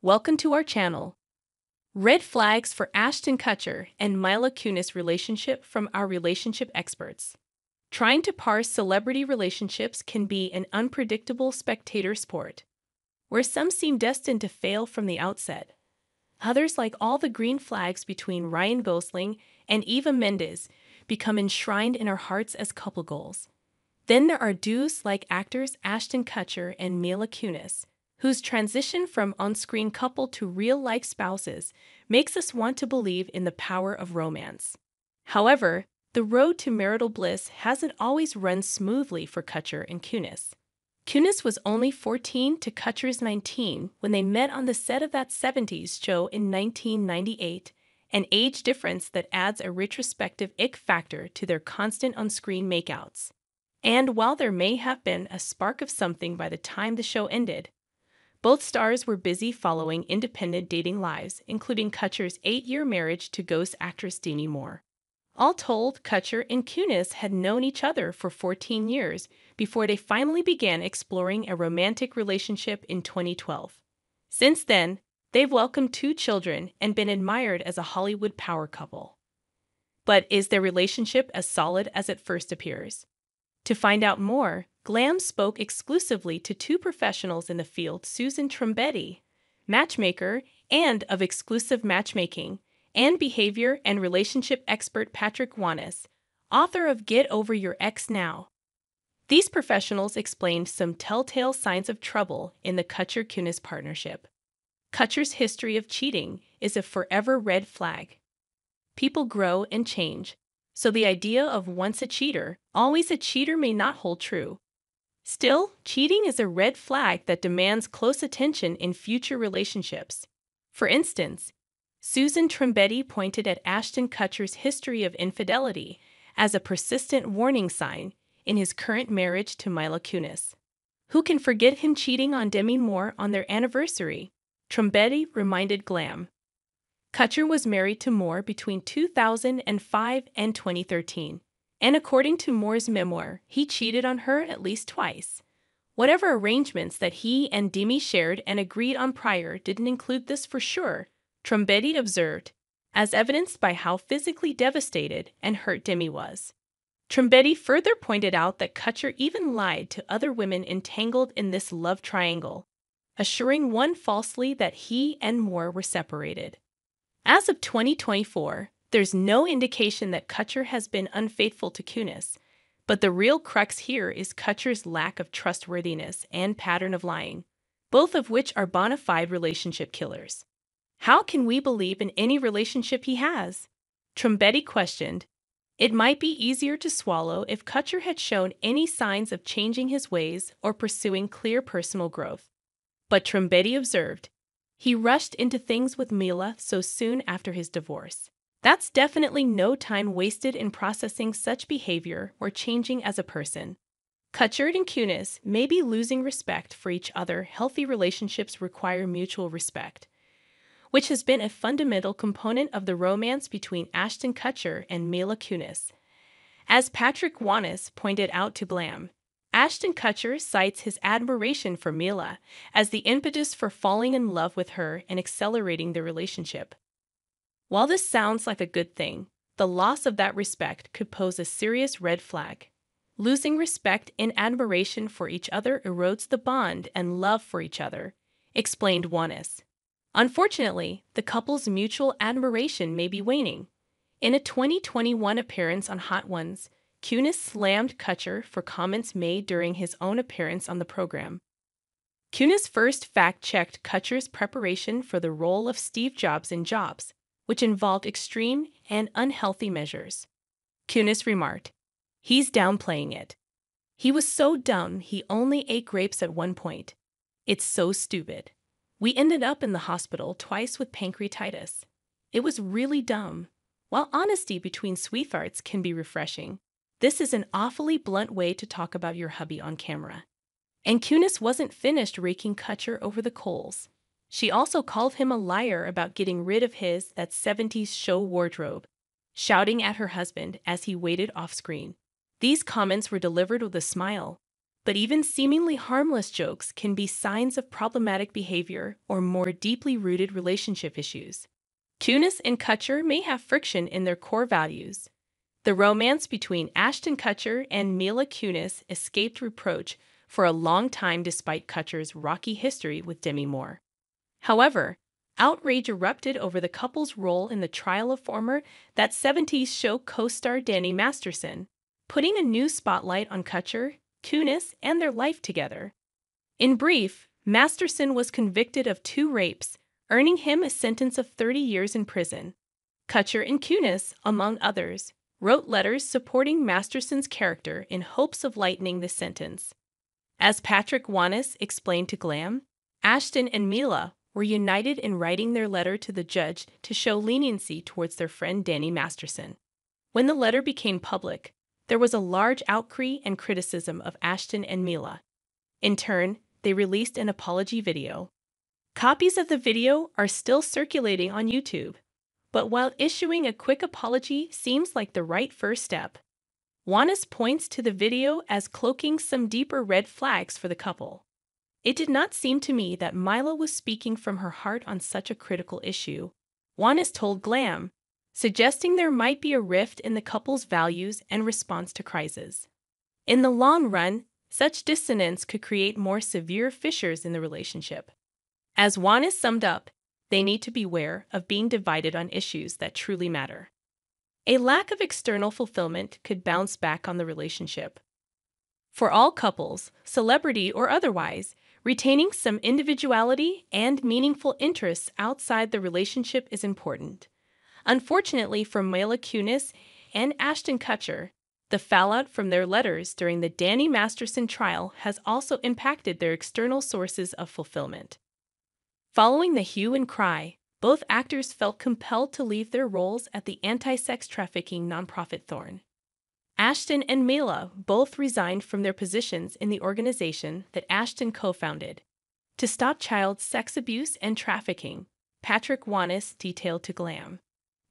Welcome to our channel. Red flags for Ashton Kutcher and Mila Kunis relationship from our relationship experts. Trying to parse celebrity relationships can be an unpredictable spectator sport, where some seem destined to fail from the outset. Others, like all the green flags between Ryan Gosling and Eva Mendes, become enshrined in our hearts as couple goals. Then there are do's like actors Ashton Kutcher and Mila Kunis, whose transition from on-screen couple to real-life spouses makes us want to believe in the power of romance. However, the road to marital bliss hasn't always run smoothly for Kutcher and Kunis. Kunis was only 14 to Kutcher's 19 when they met on the set of that 70s show in 1998, an age difference that adds a retrospective ick factor to their constant on-screen makeouts. And while there may have been a spark of something by the time the show ended, both stars were busy following independent dating lives, including Kutcher's 8-year marriage to ghost actress Demi Moore. All told, Kutcher and Kunis had known each other for 14 years before they finally began exploring a romantic relationship in 2012. Since then, they've welcomed 2 children and been admired as a Hollywood power couple. But is their relationship as solid as it first appears? To find out more, Glam spoke exclusively to 2 professionals in the field, Susan Trombetti, matchmaker and of exclusive matchmaking, and behavior and relationship expert Patrick Wanis, author of Get Over Your Ex Now. These professionals explained some telltale signs of trouble in the Kutcher-Kunis partnership. Kutcher's history of cheating is a forever red flag. People grow and change, so the idea of once a cheater, always a cheater may not hold true. Still, cheating is a red flag that demands close attention in future relationships. For instance, Susan Trombetti pointed at Ashton Kutcher's history of infidelity as a persistent warning sign in his current marriage to Mila Kunis. Who can forget him cheating on Demi Moore on their anniversary? Trombetti reminded Glam. Kutcher was married to Moore between 2005 and 2013, and according to Moore's memoir, he cheated on her at least twice. Whatever arrangements that he and Demi shared and agreed on prior didn't include this for sure, Trombetti observed, as evidenced by how physically devastated and hurt Demi was. Trombetti further pointed out that Kutcher even lied to other women entangled in this love triangle, assuring one falsely that he and Moore were separated. As of 2024, there's no indication that Kutcher has been unfaithful to Kunis, but the real crux here is Kutcher's lack of trustworthiness and pattern of lying, both of which are bona fide relationship killers. How can we believe in any relationship he has? Trombetti questioned. It might be easier to swallow if Kutcher had shown any signs of changing his ways or pursuing clear personal growth. But Trombetti observed, he rushed into things with Mila so soon after his divorce. That's definitely no time wasted in processing such behavior or changing as a person. Kutcher and Kunis may be losing respect for each other. Healthy relationships require mutual respect, which has been a fundamental component of the romance between Ashton Kutcher and Mila Kunis. As Patrick Wanis pointed out to Glam, Ashton Kutcher cites his admiration for Mila as the impetus for falling in love with her and accelerating the relationship. While this sounds like a good thing, the loss of that respect could pose a serious red flag. Losing respect and admiration for each other erodes the bond and love for each other, explained Wanis. Unfortunately, the couple's mutual admiration may be waning. In a 2021 appearance on Hot Ones, Kunis slammed Kutcher for comments made during his own appearance on the program. Kunis first fact-checked Kutcher's preparation for the role of Steve Jobs in Jobs, which involved extreme and unhealthy measures. Kunis remarked, "He's downplaying it. He was so dumb he only ate grapes at one point. It's so stupid. We ended up in the hospital twice with pancreatitis. It was really dumb." While honesty between sweethearts can be refreshing, this is an awfully blunt way to talk about your hubby on camera. And Kunis wasn't finished raking Kutcher over the coals. She also called him a liar about getting rid of that 70s show wardrobe, shouting at her husband as he waited off-screen. These comments were delivered with a smile, but even seemingly harmless jokes can be signs of problematic behavior or more deeply rooted relationship issues. Kunis and Kutcher may have friction in their core values. The romance between Ashton Kutcher and Mila Kunis escaped reproach for a long time despite Kutcher's rocky history with Demi Moore. However, outrage erupted over the couple's role in the trial of former That 70s Show co-star Danny Masterson, putting a new spotlight on Kutcher, Kunis, and their life together. In brief, Masterson was convicted of 2 rapes, earning him a sentence of 30 years in prison. Kutcher and Kunis, among others, wrote letters supporting Masterson's character in hopes of lightening the sentence. As Patrick Wanis explained to Glam, Ashton and Mila were united in writing their letter to the judge to show leniency towards their friend Danny Masterson. When the letter became public, there was a large outcry and criticism of Ashton and Mila. In turn, they released an apology video. Copies of the video are still circulating on YouTube, but while issuing a quick apology seems like the right first step, Wanis points to the video as cloaking some deeper red flags for the couple. It did not seem to me that Mila was speaking from her heart on such a critical issue, Wanis told Glam, suggesting there might be a rift in the couple's values and response to crises. In the long run, such dissonance could create more severe fissures in the relationship. As Wanis summed up, they need to beware of being divided on issues that truly matter. A lack of external fulfillment could bounce back on the relationship. For all couples, celebrity or otherwise, retaining some individuality and meaningful interests outside the relationship is important. Unfortunately for Mila Kunis and Ashton Kutcher, the fallout from their letters during the Danny Masterson trial has also impacted their external sources of fulfillment. Following the hue and cry, both actors felt compelled to leave their roles at the anti-sex trafficking nonprofit Thorn. Ashton and Mila both resigned from their positions in the organization that Ashton co-founded to stop child sex abuse and trafficking, Patrick Wanis detailed to Glam.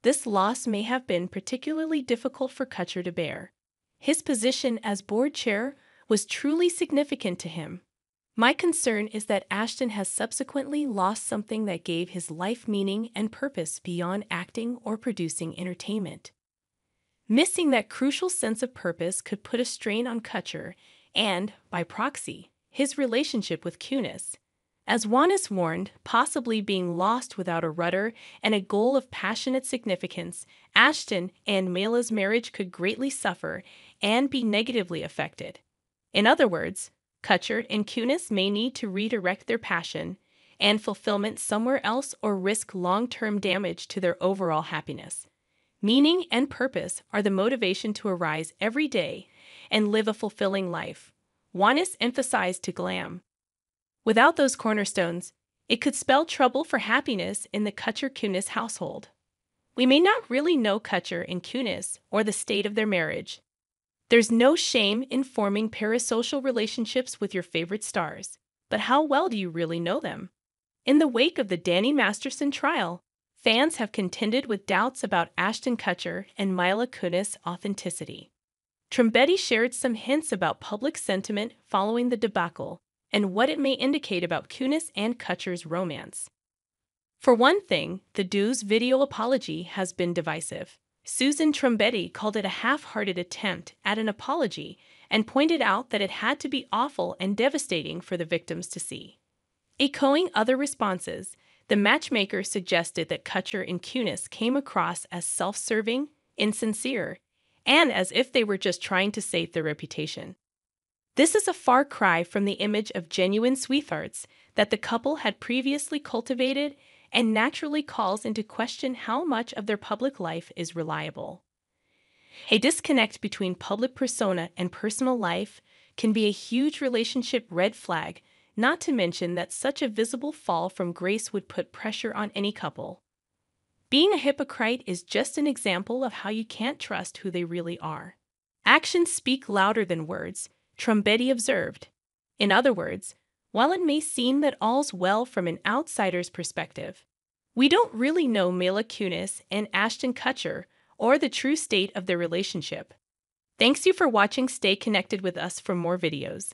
This loss may have been particularly difficult for Kutcher to bear. His position as board chair was truly significant to him. My concern is that Ashton has subsequently lost something that gave his life meaning and purpose beyond acting or producing entertainment. Missing that crucial sense of purpose could put a strain on Kutcher and, by proxy, his relationship with Kunis. As Wanis warned, possibly being lost without a rudder and a goal of passionate significance, Ashton and Mila's marriage could greatly suffer and be negatively affected. In other words, Kutcher and Kunis may need to redirect their passion and fulfillment somewhere else or risk long-term damage to their overall happiness. Meaning and purpose are the motivation to arise every day and live a fulfilling life, Wanis emphasized to Glam. Without those cornerstones, it could spell trouble for happiness in the Kutcher-Kunis household. We may not really know Kutcher and Kunis or the state of their marriage. There's no shame in forming parasocial relationships with your favorite stars, but how well do you really know them? In the wake of the Danny Masterson trial, fans have contended with doubts about Ashton Kutcher and Mila Kunis' authenticity. Trombetti shared some hints about public sentiment following the debacle and what it may indicate about Kunis and Kutcher's romance. For one thing, the duo's video apology has been divisive. Susan Trombetti called it a half-hearted attempt at an apology and pointed out that it had to be awful and devastating for the victims to see. Echoing other responses, the matchmaker suggested that Kutcher and Kunis came across as self-serving, insincere, and as if they were just trying to save their reputation. This is a far cry from the image of genuine sweethearts that the couple had previously cultivated and naturally calls into question how much of their public life is reliable. A disconnect between public persona and personal life can be a huge relationship red flag, not to mention that such a visible fall from grace would put pressure on any couple. Being a hypocrite is just an example of how you can't trust who they really are. Actions speak louder than words, Trombetti observed. In other words, while it may seem that all's well from an outsider's perspective, we don't really know Mila Kunis and Ashton Kutcher or the true state of their relationship. Thanks you for watching. Stay connected with us for more videos.